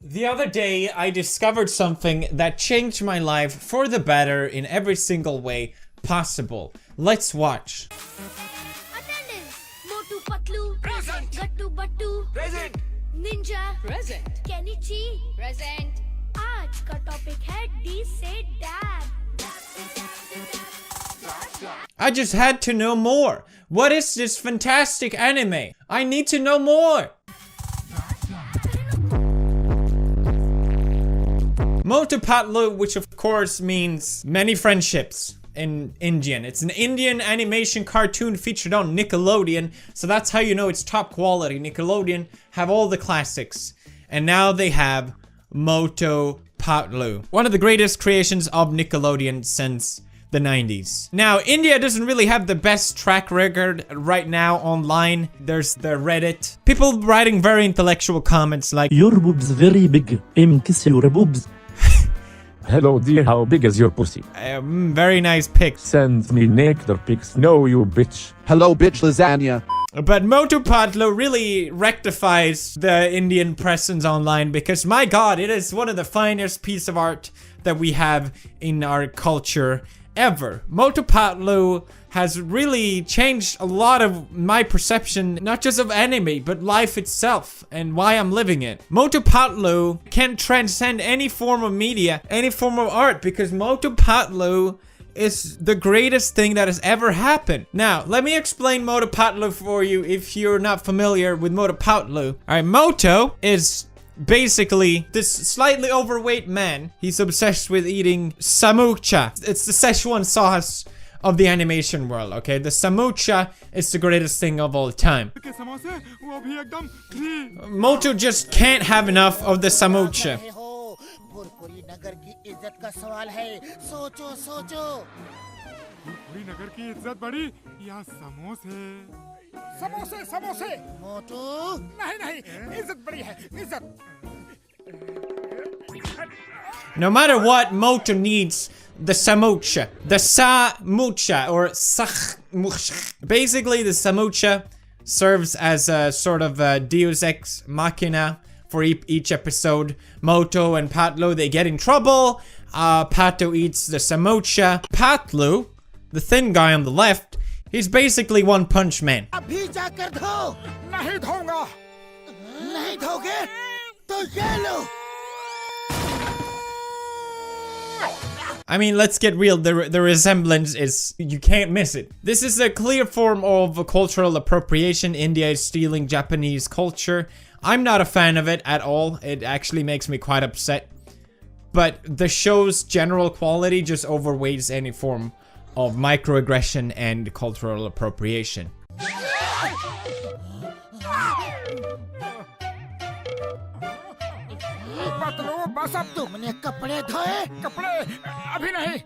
The other day, I discovered something that changed my life for the better in every single way possible. Let's watch. Attendance. Motu Patlu. Present. Gattu Battu. Present. Ninja. Present. Kenichi. Present. आज का topic है D से dab. I just had to know more. What is this fantastic anime? I need to know more. Motu Patlu, which of course means many friendships in Indian. It's an Indian animation cartoon featured on Nickelodeon, so that's how you know it's top quality. Nickelodeon have all the classics, and now they have Motu Patlu, one of the greatest creations of Nickelodeon since the 90s. Now, India doesn't really have the best track record right now online. There's the Reddit. People writing very intellectual comments like, "Your boobs very big. Kiss your boobs." Hello dear, how big is your pussy? Very nice pics. Send me naked pics. No, you bitch. Hello, bitch lasagna. But Motu Patlu really rectifies the Indian presence online because, my god, it is one of the finest pieces of art that we have in our culture ever. Motu Patlu has really changed a lot of my perception, not just of anime, but life itself and why I'm living it. Motu Patlu can transcend any form of media, any form of art, because Motu Patlu is the greatest thing that has ever happened. Now, let me explain Motu Patlu for you if you're not familiar with Motu Patlu. Alright, Motu is basically this slightly overweight man. He's obsessed with eating samocha. It's the Szechuan sauce of the animation world, okay? The samocha is the greatest thing of all time. Motu just can't have enough of the samocha. Furfuri Nagar की इज्जत का सवाल है. सोचो सोचो. फुरफुरी नगर की इज्जत बड़ी या समोसे? समोसे समोसे. मोटू. नहीं नहीं, इज्जत बड़ी है, इज्जत. No matter what, Motu needs the samocha. The samocha, or sach. Basically, the samocha serves as a sort of a deus ex machina for each episode. Motu and Patlu, they get in trouble. Patlu eats the samocha. Patlu, the thin guy on the left, he's basically One Punch Man. अभी जाकर धो. नहीं धोऊंगा. नहीं धोगे तो ये लो. I mean, let's get real, the resemblance is, you can't miss it. This is a clear form of cultural appropriation. India is stealing Japanese culture. I'm not a fan of it at all. It actually makes me quite upset. But the show's general quality just overweights any form of microaggression and cultural appropriation. बस अब तुमने कपड़े धोए. कपड़े अभी नहीं.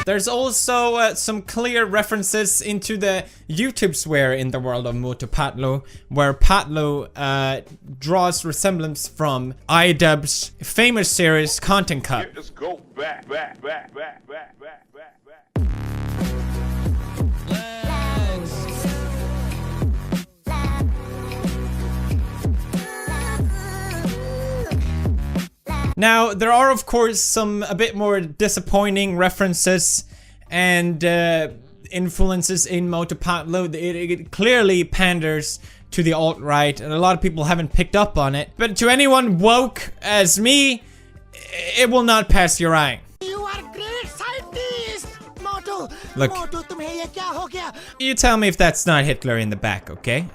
There's also some clear references into the YouTube swear in the world of Motu Patlu, where Patlu draws resemblance from iDubbbz's famous series Content Cup. Let's go back. Now, there are of course some a bit more disappointing references and influences in Motu Patlu. It clearly panders to the alt-right, and a lot of people haven't picked up on it. But to anyone woke as me, it will not pass your eye. You are great scientist. Motu. Look. Motu, तुम्हें ये क्या हो गया? You tell me if that's not Hitler in the back, okay?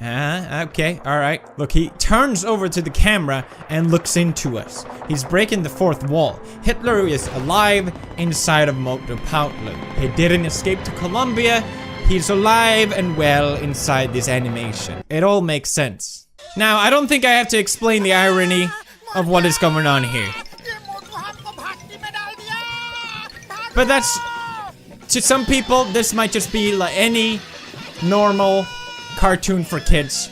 Okay, alright. Look, he turns over to the camera and looks into us. He's breaking the fourth wall. Hitler is alive inside of Motu Patlu. He didn't escape to Colombia. He's alive and well inside this animation. It all makes sense. Now, I don't think I have to explain the irony of what is going on here. But that's... To some people, this might just be like any normal cartoon for kids.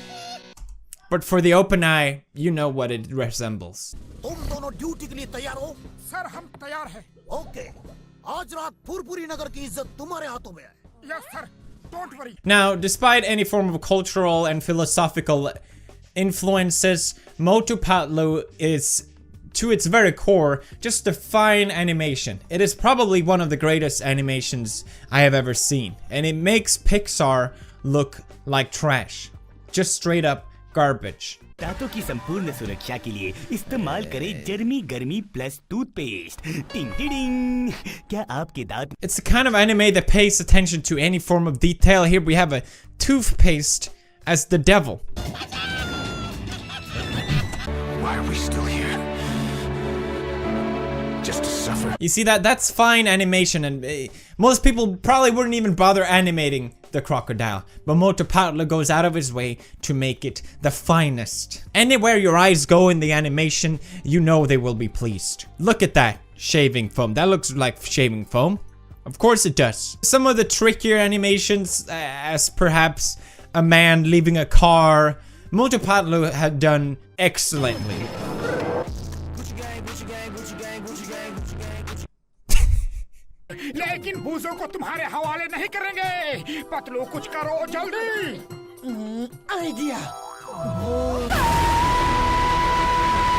But for the open eye, you know what it resembles. तुम दोनों duty के लिए तैयार हो? Sir हम तैयार हैं. Okay. आज रात फुरफुरी नगर की इज्जत तुम्हारे हाथों में है. Yes sir. Don't worry. Now, despite any form of cultural and philosophical influences, Motu Patlu is, to its very core, just a fine animation. It is probably one of the greatest animations I have ever seen. And it makes Pixar look like trash. Just straight up garbage. दांतों की संपूर्ण सुरक्षा के लिए इस्तेमाल करें जर्मी गर्मी plus toothpaste टिंग टिडिंग क्या आपके दांत It's the kind of anime that pays attention to any form of detail. Here we have a toothpaste as the devil. Why are we still here? Just to suffer. You see that's fine animation, and most people probably wouldn't even bother animating the crocodile, but Motu Patlu goes out of his way to make it the finest. Anywhere your eyes go in the animation, you know they will be pleased. Look at that shaving foam. That looks like shaving foam. Of course it does. Some of the trickier animations, as perhaps a man leaving a car, Motu Patlu had done excellently. लेकिन बूजों को तुम्हारे हवाले नहीं करेंगे। पतलू कुछ करो जल्दी। Idea.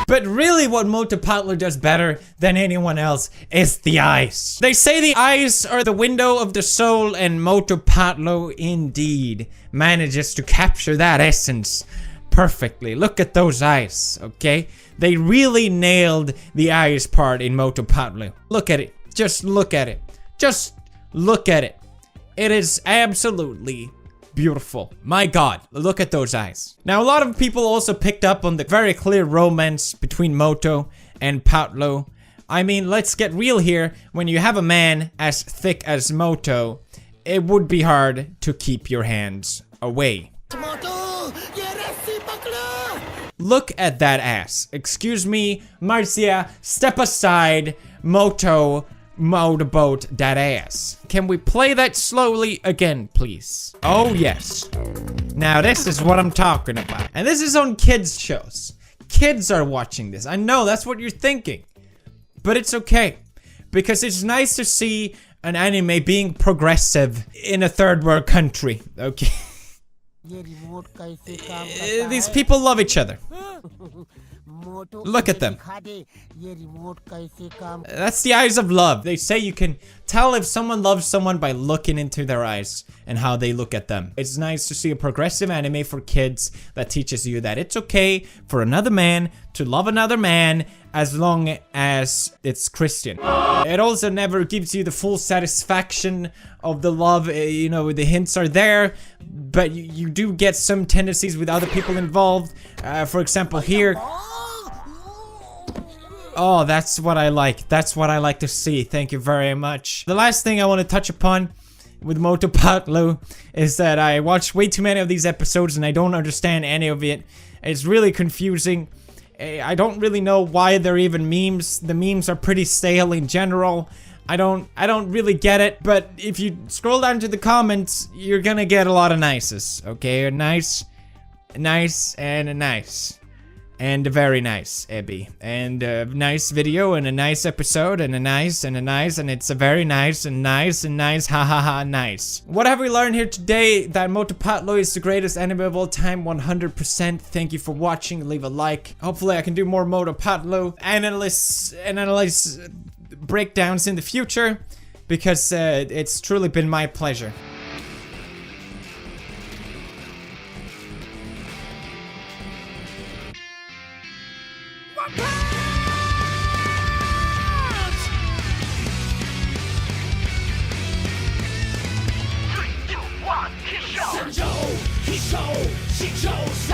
But really what Motu Patlu does better than anyone else is the eyes. They say the eyes are the window of the soul, and Motu Patlu indeed manages to capture that essence perfectly. Look at those eyes, okay? They really nailed the eyes part in Motu Patlu. Look at it. Just look at it. Just look at it. It is absolutely beautiful. My god, look at those eyes. Now, a lot of people also picked up on the very clear romance between Motu and Patlu. I mean, let's get real here. When you have a man as thick as Motu, it would be hard to keep your hands away. Look at that ass. Excuse me, Marcia, step aside. Motu motorboat that ass. Can we play that slowly again, please? Oh, yes. Now, this is what I'm talking about. And this is on kids' shows. Kids are watching this. I know, that's what you're thinking. But it's okay. Because it's nice to see an anime being progressive in a third world country. Okay. These people love each other. Look at them. That's the eyes of love. They say you can tell if someone loves someone by looking into their eyes and how they look at them. It's nice to see a progressive anime for kids that teaches you that it's okay for another man to love another man as long as it's Christian. It also never gives you the full satisfaction of the love. You know, the hints are there, but you do get some tendencies with other people involved. For example, here. Oh, that's what I like. That's what I like to see. Thank you very much. The last thing I want to touch upon with Motu Patlu is that I watched way too many of these episodes and I don't understand any of it. It's really confusing. I don't really know why they're even memes. The memes are pretty stale in general. I don't really get it, but if you scroll down to the comments, you're gonna get a lot of nices, okay? Nice, and nice. And very nice, Ebby. And a nice video, and a nice episode, and a nice, and it's a very nice, and nice, ha ha ha, nice. What have we learned here today? That Motu Patlu is the greatest anime of all time, 100%. Thank you for watching, leave a like. Hopefully I can do more Motu Patlu analyze breakdowns in the future, because it's truly been my pleasure. He shows